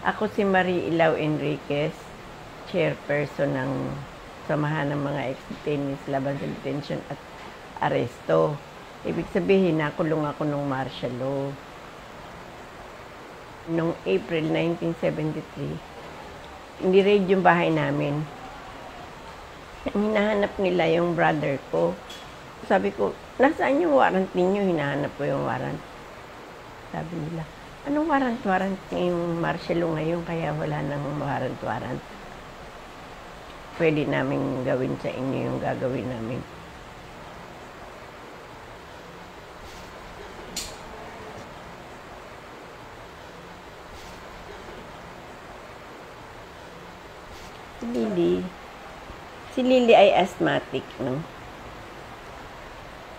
Ako si Marie Ilaw Enriquez, chairperson ng Samahan ng mga ex-detainees laban sa detention at aresto. Ibig sabihin, nakulong ako nung martial law. Noong April 1973, ni-raid yung bahay namin. Hinahanap nila yung brother ko. Sabi ko, nasaan yung warrant ninyo? Hinahanap ko yung warrant. Sabi nila, anong warrant? Warrant yung martial law ngayon, kaya wala nang warrant. Pwede namin gawin sa inyo yung gagawin namin. Si Lily ay asthmatic, no?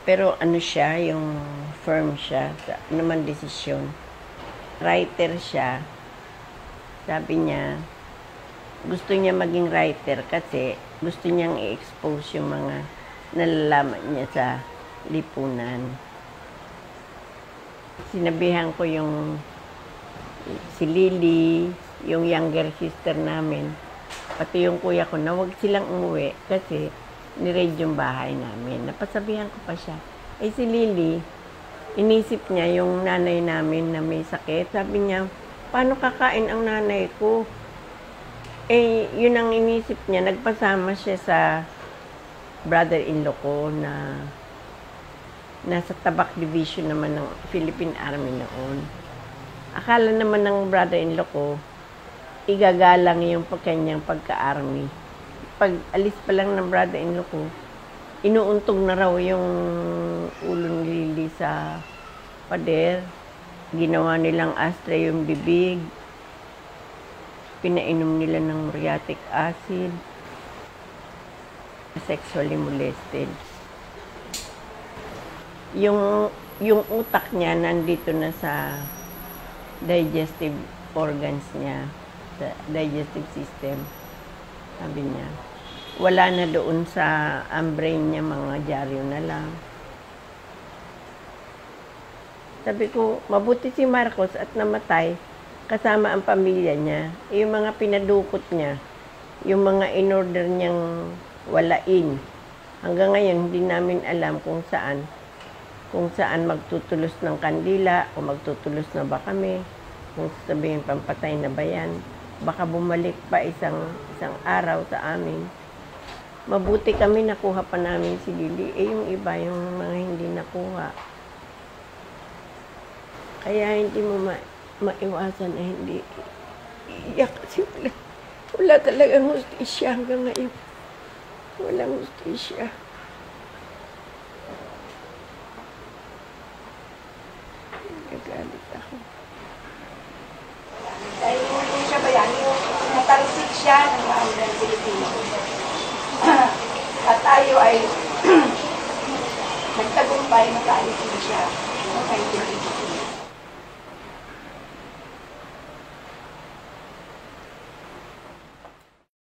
Pero ano siya, yung firm siya, ano man desisyon. Writer siya. Sabi niya, gusto niya maging writer kasi gusto niyang i-expose yung mga nalalaman niya sa lipunan. Sinabihan ko yung si Lily, yung younger sister namin, pati yung kuya ko na huwag silang umuwi kasi ni-raid yung bahay namin. Napasabihan ko pa siya. Si Lily, inisip niya yung nanay namin na may sakit. Sabi niya, paano kakain ang nanay ko? Yun ang inisip niya. Nagpasama siya sa brother-in-law ko na nasa Tabak Division naman ng Philippine Army noon. Akala naman ng brother-in-law ko, igagalang yung kanyang pagka-army. Pag alis pa lang ng brother-in-law ko, inuuntog na raw yung ulo ni Lily sa pader. Ginawa nilang ashtray yung bibig. Pinainom nila ng muriatic acid. Sexually molested. Yung utak niya nandito na sa digestive organs niya, sa digestive system. Sabi niya, wala na doon sa brain niya, mga dyaryo na lang. Sabi ko, mabuti si Marcos at namatay kasama ang pamilya niya. Yung mga pinadukot niya, yung mga in-order niyang walain. Hanggang ngayon, hindi namin alam kung saan magtutulos ng kandila, o magtutulos na ba kami, kung sabihin pampatay na ba yan. Baka bumalik pa isang araw sa amin. Mabuti kami nakuha pa namin si Lily. Yung iba, yung mga hindi nakuha. Kaya hindi mo maiwasan na hindi iyak kasi wala talagang hustisya hanggang ngayon. Walang hustisya. Nagalit ako. Dahil yung siya ba yan, yung natalsik siya ng mga ng Pilipinas. At tayo ay nagtagumpay, nakalisin siya. Okay,